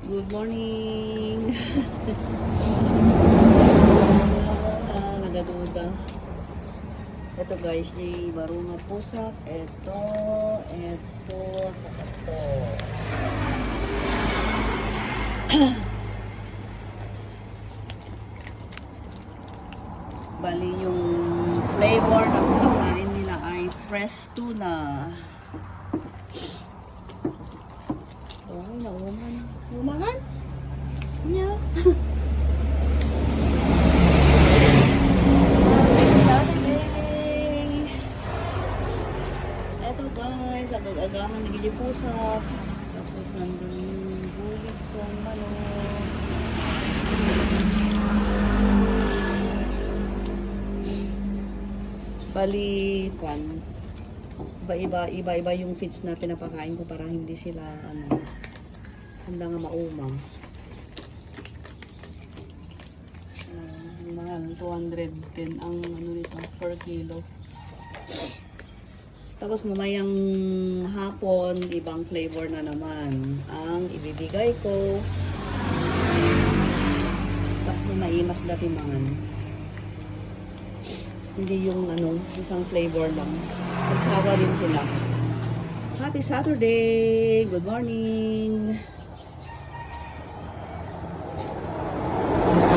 Good morning. Nagaduda. Ito guys, di barunga pusak. Ito, at saka ito. Bali yung flavor na kumakain nila ay fresh tuna. Oh, nauman. Naumangan? Nya. Saturday. Eto guys, agag-agahan ni Gigi Pusak. Tapos nandun yung bulig kong manok. Bali, kwan. Iba-iba yung feeds na pinapakain ko para hindi sila handa nga maumang. Mga 210 ang nito per kilo. Tapos mamayang hapon, ibang flavor na naman ang ibibigay ko. Tapos maimas dati mangan. Hindi yung isang flavor lang. Nagsawa din sila. Happy Saturday! Good morning!